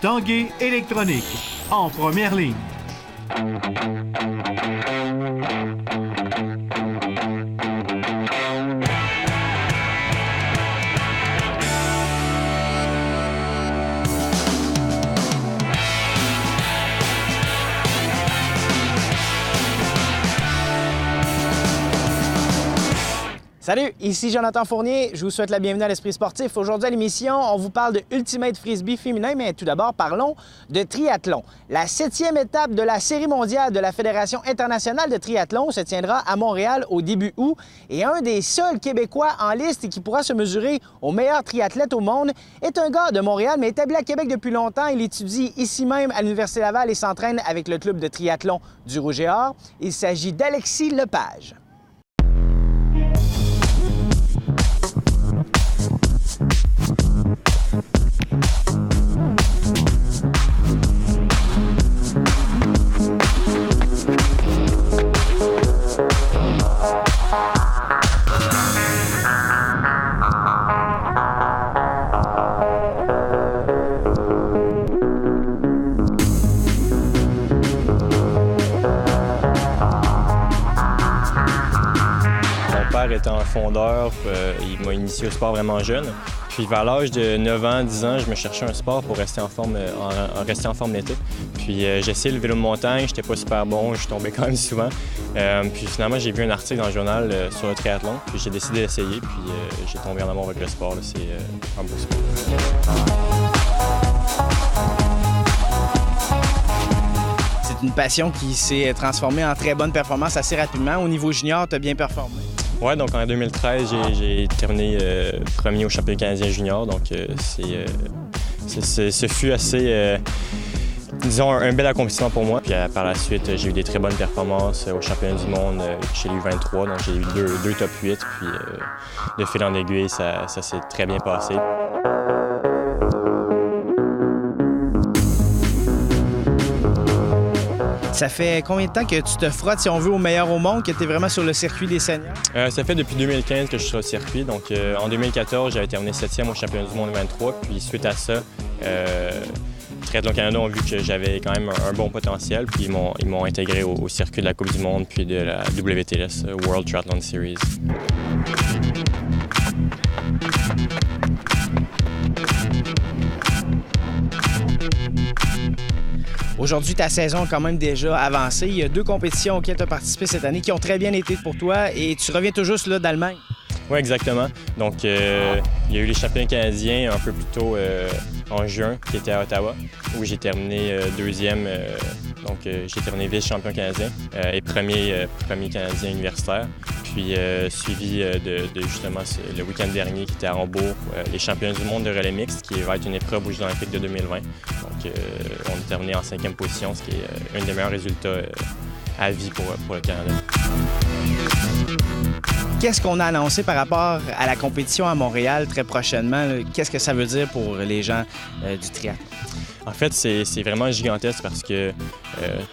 Tanguay électronique, en première ligne. Salut, ici Jonathan Fournier. Je vous souhaite la bienvenue à l'Esprit sportif. Aujourd'hui à l'émission, on vous parle de Ultimate Frisbee féminin, mais tout d'abord, parlons de triathlon. La 7e étape de la Série mondiale de la Fédération internationale de triathlon se tiendra à Montréal au début août. Et un des seuls Québécois en liste qui pourra se mesurer aux meilleurs triathlètes au monde est un gars de Montréal, mais établi à Québec depuis longtemps. Il étudie ici même à l'Université Laval et s'entraîne avec le club de triathlon du Rouge et Or. Il s'agit d'Alexis Lepage. Étant un fondeur, il m'a initié au sport vraiment jeune. Puis vers l'âge de 9 ans, 10 ans, je me cherchais un sport pour rester en forme l'été. Puis j'ai essayé le vélo de montagne, j'étais pas super bon, je tombais quand même souvent. Puis finalement, j'ai vu un article dans le journal sur le triathlon, puis j'ai décidé d'essayer, puis j'ai tombé en amour avec le sport. C'est un beau sport. C'est une passion qui s'est transformée en très bonne performance assez rapidement. Au niveau junior, tu as bien performé. Oui, donc en 2013, j'ai terminé premier au championnat canadien junior. Donc ce fut assez, disons, un bel accomplissement pour moi. Puis par la suite, j'ai eu des très bonnes performances au championnat du monde chez les U23. Donc j'ai eu deux top 8. Puis de fil en aiguille, ça s'est très bien passé. Ça fait combien de temps que tu te frottes, si on veut, au meilleur au monde, que tu es vraiment sur le circuit des seniors? Ça fait depuis 2015 que je suis sur le circuit. Donc, en 2014, j'avais terminé 7e au championnat du monde 23. Puis suite à ça, Triathlon Canada ont vu que j'avais quand même un bon potentiel. Puis ils m'ont intégré au circuit de la Coupe du monde puis de la WTS, World Triathlon Series. Aujourd'hui, ta saison a quand même déjà avancé. Il y a 2 compétitions auxquelles tu as participé cette année qui ont très bien été pour toi et tu reviens tout juste là, d'Allemagne. Oui, exactement. Donc, il y a eu les championnats canadiens un peu plus tôt en juin, qui étaient à Ottawa, où j'ai terminé 2e. Donc, j'ai terminé vice-champion canadien et premier Canadien universitaire. Puis, suivi de justement le week-end dernier qui était à Hambourg, les championnats du monde de relais mixte, qui va être une épreuve aux Jeux olympiques de 2020. Donc, on est terminé en 5e position, ce qui est un des meilleurs résultats à vie pour le Canada. Qu'est-ce qu'on a annoncé par rapport à la compétition à Montréal très prochainement? Qu'est-ce que ça veut dire pour les gens du triathlon? En fait, c'est vraiment gigantesque parce que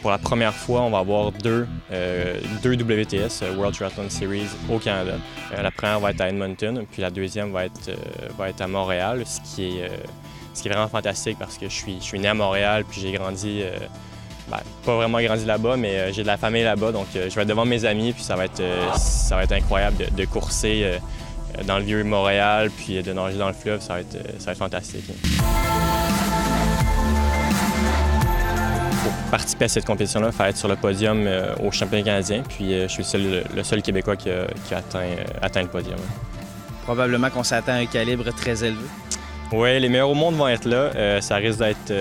pour la première fois, on va avoir deux WTS, World Triathlon Series, au Canada. La première va être à Edmonton, puis la deuxième va être à Montréal, ce qui est vraiment fantastique parce que je suis né à Montréal, puis j'ai grandi... pas vraiment grandi là-bas, mais j'ai de la famille là-bas, donc je vais être devant mes amis, puis ça va être incroyable de courser dans le vieux Montréal, puis de nager dans le fleuve, ça va être fantastique. Pour participer à cette compétition-là, il fallait être sur le podium au championnat canadien, puis je suis le seul Québécois qui a atteint le podium. Probablement qu'on s'attend à un calibre très élevé. Oui, les meilleurs au monde vont être là. Ça risque d'être...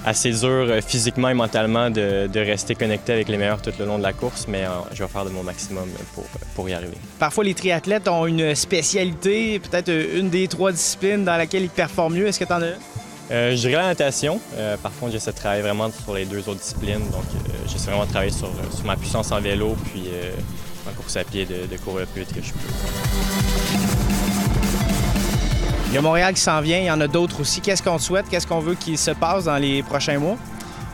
assez dur physiquement et mentalement de rester connecté avec les meilleurs tout le long de la course, mais je vais faire de mon maximum pour y arriver. Parfois, les triathlètes ont une spécialité, peut-être une des 3 disciplines dans laquelle ils performent mieux. Est-ce que tu en as une? Je dirais la natation. Par contre, j'essaie de travailler vraiment sur les 2 autres disciplines. Donc, j'essaie vraiment de travailler sur ma puissance en vélo, puis en course à pied, de courir le plus vite que je peux. Il y a Montréal qui s'en vient, il y en a d'autres aussi. Qu'est-ce qu'on te souhaite? Qu'est-ce qu'on veut qu'il se passe dans les prochains mois?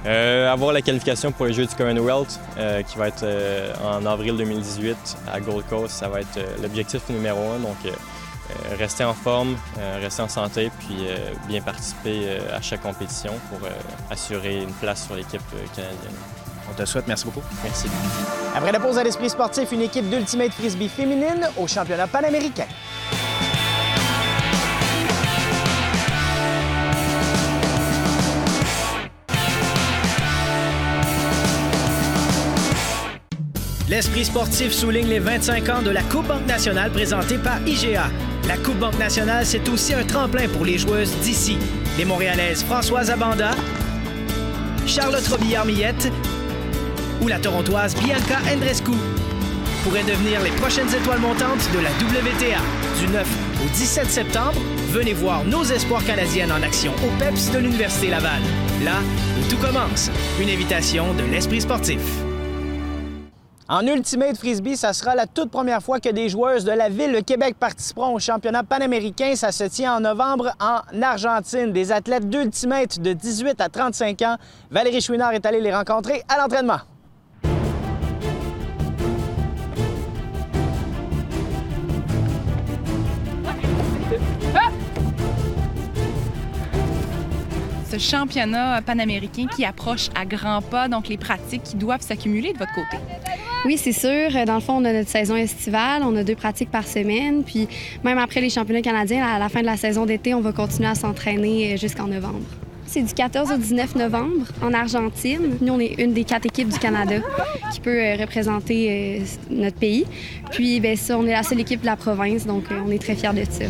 Avoir la qualification pour les Jeux du Commonwealth qui va être en avril 2018 à Gold Coast. Ça va être l'objectif numéro 1. Donc, rester en forme, rester en santé, puis bien participer à chaque compétition pour assurer une place sur l'équipe canadienne. On te souhaite, merci beaucoup. Merci. Après la pause à l'Esprit sportif, une équipe d'Ultimate Frisbee féminine au championnat panaméricain. L'Esprit sportif souligne les 25 ans de la Coupe Banque Nationale présentée par IGA. La Coupe Banque Nationale, c'est aussi un tremplin pour les joueuses d'ici. Les Montréalaises Françoise Abanda, Charlotte Robillard-Millette ou la Torontoise Bianca Andreescu pourraient devenir les prochaines étoiles montantes de la WTA. Du 9 au 17 septembre, venez voir nos espoirs canadiennes en action au PEPS de l'Université Laval. Là où tout commence. Une invitation de l'Esprit sportif. En Ultimate Frisbee, ça sera la toute première fois que des joueuses de la Ville de Québec participeront au championnat panaméricain. Ça se tient en novembre en Argentine. Des athlètes d'Ultimate de 18 à 35 ans. Valérie Chouinard est allée les rencontrer à l'entraînement. Ce championnat panaméricain qui approche à grands pas, donc les pratiques qui doivent s'accumuler de votre côté. Oui, c'est sûr. Dans le fond, on a notre saison estivale, on a 2 pratiques par semaine, puis même après les championnats canadiens, à la fin de la saison d'été, on va continuer à s'entraîner jusqu'en novembre. C'est du 14 au 19 novembre en Argentine. Nous, on est une des 4 équipes du Canada qui peut représenter notre pays. Puis, bien ça, on est la seule équipe de la province, donc on est très fiers de ça.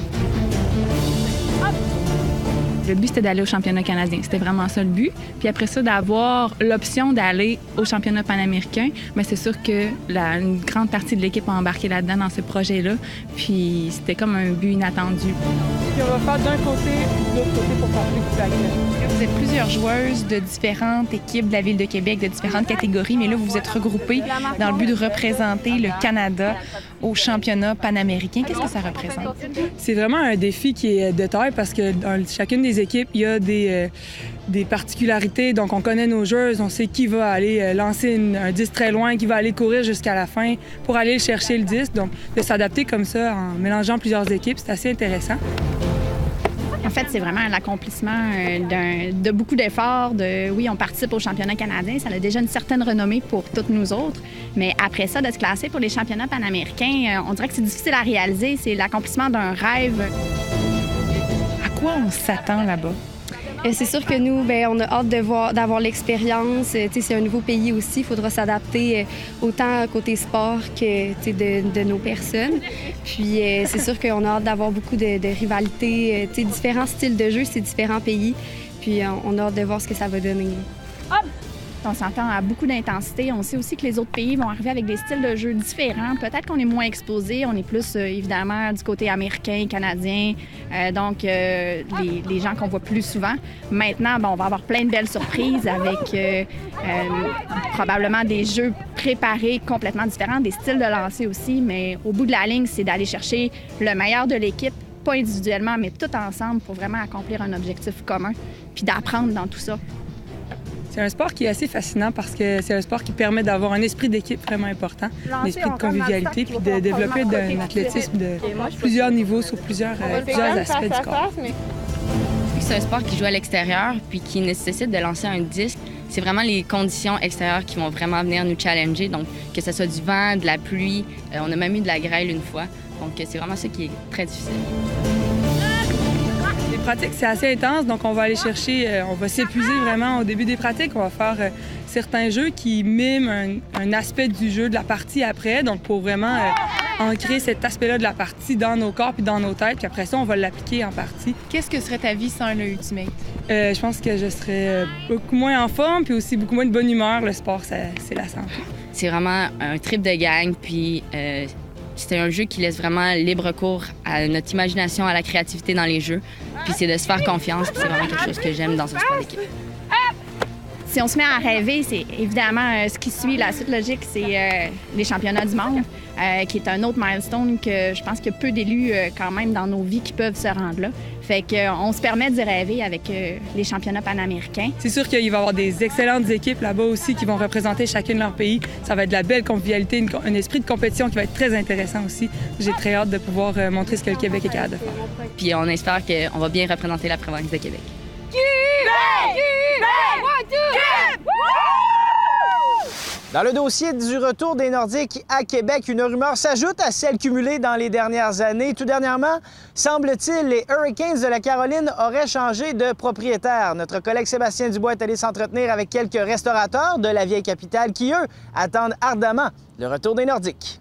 Le but, c'était d'aller au championnat canadien. C'était vraiment ça le but. Puis après ça, d'avoir l'option d'aller au championnat panaméricain, mais c'est sûr que une grande partie de l'équipe a embarqué là-dedans dans ce projet-là. Puis c'était comme un but inattendu. Puis on va faire d'un côté, de l'autre côté pour faire plus de baguettes. Vous êtes plusieurs joueuses de différentes équipes de la Ville de Québec, de différentes catégories, mais là, vous vous êtes regroupées dans le but de représenter le Canada au championnat panaméricain. Qu'est-ce que ça représente? C'est vraiment un défi qui est de taille parce que dans chacune des équipes, il y a des particularités. Donc, on connaît nos joueuses, on sait qui va aller lancer un disque très loin, qui va aller courir jusqu'à la fin pour aller chercher le disque. Donc, de s'adapter comme ça en mélangeant plusieurs équipes, c'est assez intéressant. En fait, c'est vraiment l'accomplissement de beaucoup d'efforts. Oui, on participe au championnat canadien, ça a déjà une certaine renommée pour toutes nous autres. Mais après ça, de se classer pour les championnats panaméricains, on dirait que c'est difficile à réaliser. C'est l'accomplissement d'un rêve. À quoi on s'attend là-bas? C'est sûr que nous, bien, on a hâte d'avoir l'expérience. C'est un nouveau pays aussi. Il faudra s'adapter autant côté sport que de nos personnes. Puis c'est sûr qu'on a hâte d'avoir beaucoup de rivalités, différents styles de jeu, c'est différents pays. Puis on a hâte de voir ce que ça va donner. On s'entend à beaucoup d'intensité. On sait aussi que les autres pays vont arriver avec des styles de jeu différents. Peut-être qu'on est moins exposé. On est plus, évidemment, du côté américain, canadien. Donc, les gens qu'on voit plus souvent. Maintenant, on va avoir plein de belles surprises avec probablement des jeux préparés complètement différents, des styles de lancer aussi. Mais au bout de la ligne, c'est d'aller chercher le meilleur de l'équipe, pas individuellement, mais tout ensemble pour vraiment accomplir un objectif commun, puis d'apprendre dans tout ça. C'est un sport qui est assez fascinant parce que c'est un sport qui permet d'avoir un esprit d'équipe vraiment important, un esprit de convivialité, puis de développer un athlétisme de plusieurs niveaux sur plusieurs aspects du corps. C'est un sport qui joue à l'extérieur puis qui nécessite de lancer un disque. C'est vraiment les conditions extérieures qui vont vraiment venir nous challenger, donc que ce soit du vent, de la pluie, on a même eu de la grêle une fois, donc c'est vraiment ça qui est très difficile. Les pratiques, c'est assez intense, donc on va aller chercher, on va s'épuiser vraiment au début des pratiques. On va faire certains jeux qui miment un aspect du jeu de la partie après, donc pour vraiment ancrer cet aspect-là de la partie dans nos corps puis dans nos têtes, puis après ça, on va l'appliquer en partie. Qu'est-ce que serait ta vie sans le Ultimate? Je pense que je serais beaucoup moins en forme puis aussi beaucoup moins de bonne humeur. Le sport, c'est la santé. C'est vraiment un trip de gang, puis c'est un jeu qui laisse vraiment libre cours à notre imagination, à la créativité dans les jeux. Puis c'est de se faire confiance, puis c'est vraiment quelque chose que j'aime dans un sport d'équipe. si on se met à rêver, c'est évidemment ce qui suit. La suite logique, c'est les championnats du monde, qui est un autre milestone que je pense qu'il y a peu d'élus quand même dans nos vies qui peuvent se rendre là. Fait qu'on se permet d'y rêver avec les championnats panaméricains. C'est sûr qu'il va y avoir des excellentes équipes là-bas aussi qui vont représenter chacun de leur pays. Ça va être de la belle convivialité, un esprit de compétition qui va être très intéressant aussi. J'ai très hâte de pouvoir montrer ce que le Québec est capable de faire. Puis on espère qu'on va bien représenter la province de Québec. Dans le dossier du retour des Nordiques à Québec, une rumeur s'ajoute à celle cumulée dans les dernières années. Tout dernièrement, semble-t-il, les Hurricanes de la Caroline auraient changé de propriétaire. Notre collègue Sébastien Dubois est allé s'entretenir avec quelques restaurateurs de la vieille capitale qui, eux, attendent ardemment le retour des Nordiques.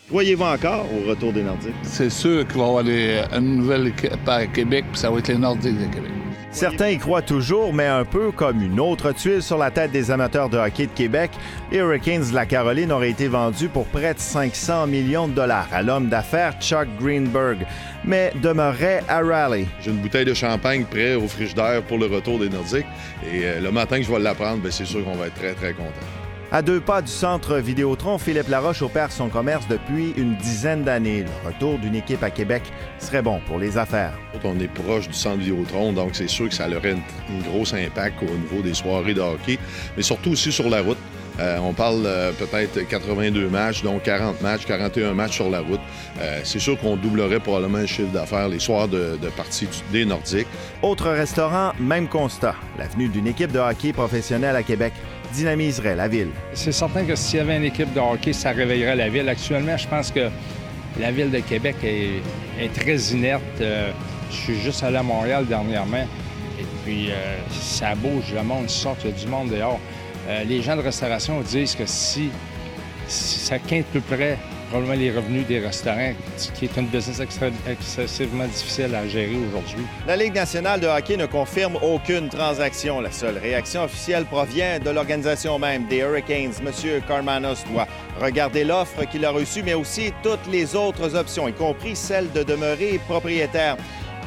Croyez-vous encore au retour des Nordiques? C'est sûr qu'il va y avoir une nouvelle équipe à Québec, puis ça va être les Nordiques de Québec. Certains y croient toujours, mais un peu comme une autre tuile sur la tête des amateurs de hockey de Québec, les Hurricanes de la Caroline auraient été vendus pour près de 500 millions de dollars à l'homme d'affaires Chuck Greenberg, mais demeuraient à Raleigh. J'ai une bouteille de champagne prête au frigidaire pour le retour des Nordiques, et le matin que je vais l'apprendre, c'est sûr qu'on va être très, très content. À 2 pas du centre Vidéotron, Philippe Laroche opère son commerce depuis une dizaine d'années. Le retour d'une équipe à Québec serait bon pour les affaires. On est proche du centre Vidéotron, donc c'est sûr que ça aurait une grosse impact au niveau des soirées de hockey, mais surtout aussi sur la route. On parle peut-être 82 matchs, donc 40 matchs, 41 matchs sur la route. C'est sûr qu'on doublerait probablement le chiffre d'affaires les soirs de partie des Nordiques. Autre restaurant, même constat. L'avenue d'une équipe de hockey professionnelle à Québec dynamiserait la ville. C'est certain que s'il y avait une équipe de hockey, ça réveillerait la ville. Actuellement, je pense que la ville de Québec est très inerte. Je suis juste allé à Montréal dernièrement, et puis ça bouge, le monde sort, il y a du monde dehors. Les gens de restauration disent que si ça quintuplerait probablement les revenus des restaurants, qui est une business excessivement difficile à gérer aujourd'hui. La Ligue nationale de hockey ne confirme aucune transaction. La seule réaction officielle provient de l'organisation même des Hurricanes. M. Karmanos doit regarder l'offre qu'il a reçue, mais aussi toutes les autres options, y compris celle de demeurer propriétaire.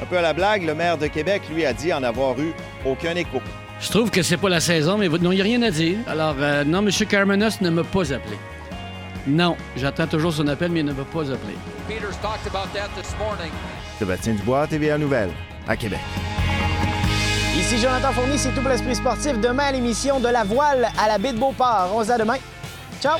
Un peu à la blague, le maire de Québec, lui, a dit en avoir eu aucun écho. Je trouve que c'est pas la saison, mais non, il n'y a rien à dire. Alors, non, M. Karmanos ne m'a pas appelé. Non, j'attends toujours son appel, mais il ne m'a pas appelé. Sébastien Dubois, TVA Nouvelles, à Québec. Ici Jonathan Fournier, c'est tout pour l'Esprit sportif. Demain à l'émission de la voile à la baie de Beauport. On se dit à demain. Ciao!